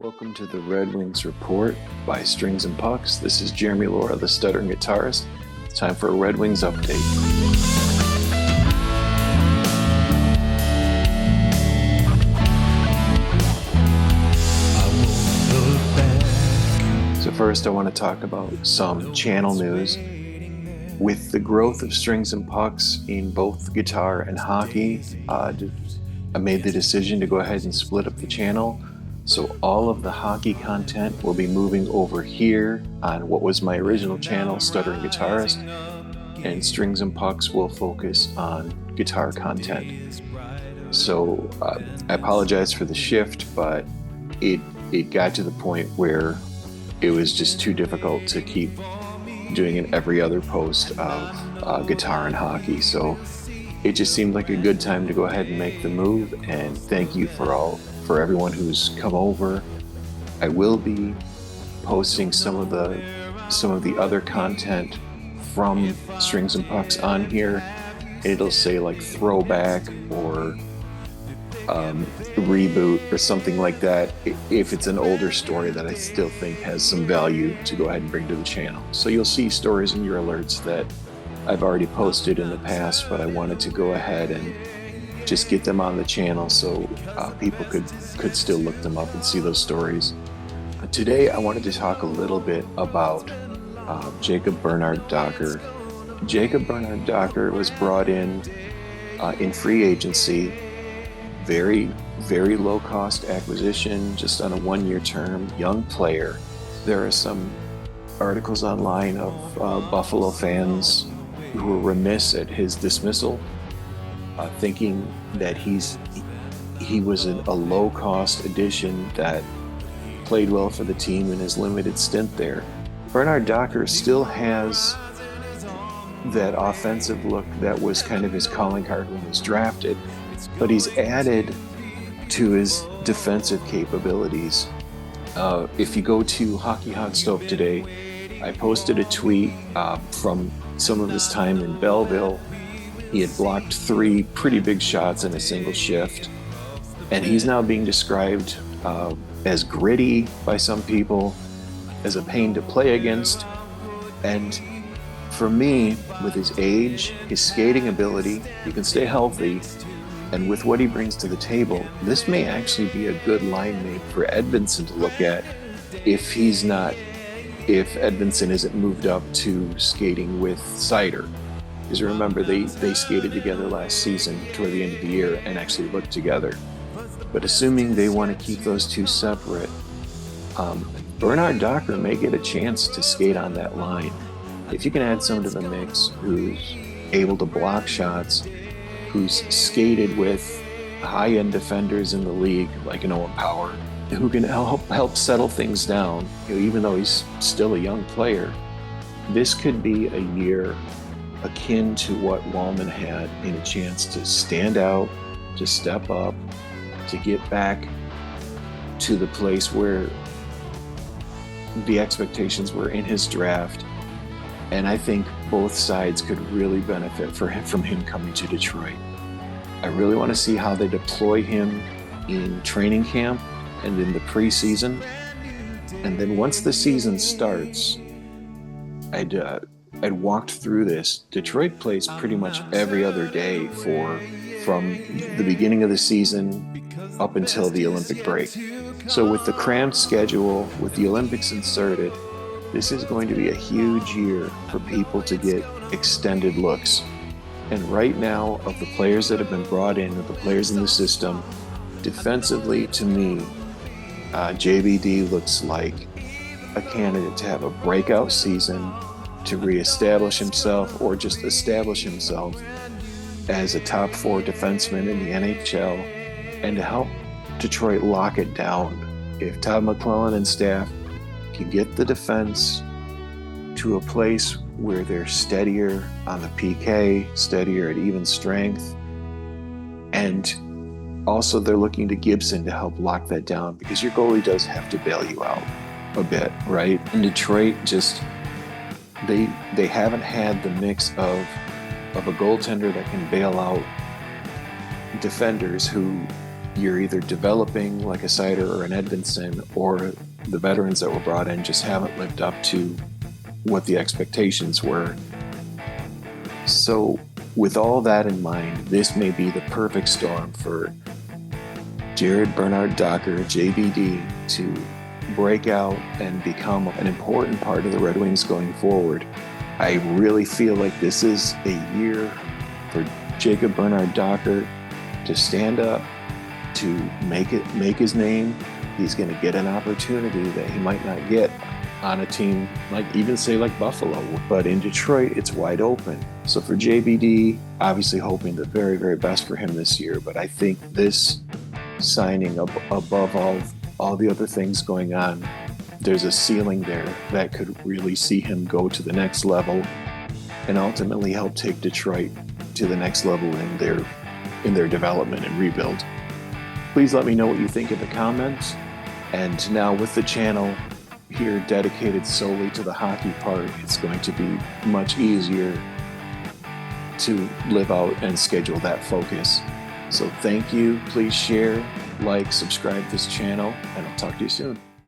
Welcome to the Red Wings Report by Strings and Pucks. This is Jeremy Laura, the stuttering guitarist. It's time for a Red Wings update. So first I want to talk about some channel news. With the growth of Strings and Pucks in both guitar and hockey, I made the decision to go ahead and split up the channel. So all of the hockey content will be moving over here on what was my original channel, Stuttering Guitarist, and Strings and Pucks will focus on guitar content. So I apologize for the shift, but it got to the point where it was just too difficult to keep doing an every other post of guitar and hockey. So it just seemed like a good time to go ahead and make the move, and thank you for everyone who's come over. I will be posting some of the other content from Strings and Pucks on here. It'll say like throwback or reboot or something like that if it's an older story that I still think has some value to go ahead and bring to the channel. So you'll see stories in your alerts that I've already posted in the past, but I wanted to go ahead and just get them on the channel so people could still look them up and see those stories. Today I wanted to talk a little bit about Jacob Bernard Docker. Jacob Bernard Docker was brought in free agency, very low cost acquisition, just on a 1-year term, young player. There are some articles online of Buffalo fans who were remiss at his dismissal, thinking that he was a low-cost addition that played well for the team in his limited stint there. Bernard Docker still has that offensive look that was kind of his calling card when he was drafted, but he's added to his defensive capabilities. If you go to Hockey Hot Stove today, I posted a tweet from some of his time in Belleville. He had blocked 3 pretty big shots in a single shift, and he's now being described as gritty by some people, as a pain to play against. And for me, with his age, his skating ability, he can stay healthy, and with what he brings to the table, this may actually be a good line mate for Edvinsson to look at if Edvinsson isn't moved up to skating with Seider. Because remember, they skated together last season toward the end of the year and actually looked together. But assuming they want to keep those two separate, Bernard Docker may get a chance to skate on that line. If you can add someone to the mix who's able to block shots, who's skated with high-end defenders in the league like an Owen Power, who can help settle things down, even though he's still a young player, this could be a year akin to what Wallman had, in a chance to stand out, to step up, to get back to the place where the expectations were in his draft. And I think both sides could really benefit from him coming to Detroit. I really want to see how they deploy him in training camp and in the preseason. And then once the season starts, I'd walked through this. Detroit plays pretty much every other day from the beginning of the season up until the Olympic break. So with the cramped schedule, with the Olympics inserted, this is going to be a huge year for people to get extended looks. And right now, of the players that have been brought in, of the players in the system, defensively, to me, JBD looks like a candidate to have a breakout season, to reestablish himself, or just establish himself as a top 4 defenseman in the NHL, and to help Detroit lock it down. If Todd McClellan and staff can get the defense to a place where they're steadier on the PK, steadier at even strength, and also they're looking to Gibson to help lock that down, because your goalie does have to bail you out a bit, right? And Detroit just, they haven't had the mix of a goaltender that can bail out defenders who you're either developing like a Seider or an Edvinsson, or the veterans that were brought in just haven't lived up to what the expectations were. So with all that in mind, this may be the perfect storm for Jared Bernard-Docker, JBD, to break out and become an important part of the Red Wings going forward. I really feel like this is a year for Jacob Bernard-Docker to stand up, to make his name. He's going to get an opportunity that he might not get on a team like, even say like Buffalo, but in Detroit it's wide open. So for JBD, obviously hoping the very, very best for him this year, but I think this signing above all the other things going on, there's a ceiling there that could really see him go to the next level and ultimately help take Detroit to the next level in their development and rebuild. Please let me know what you think in the comments. And now with the channel here dedicated solely to the hockey part, it's going to be much easier to live out and schedule that focus. So thank you. Please share, like, subscribe to this channel, and I'll talk to you soon.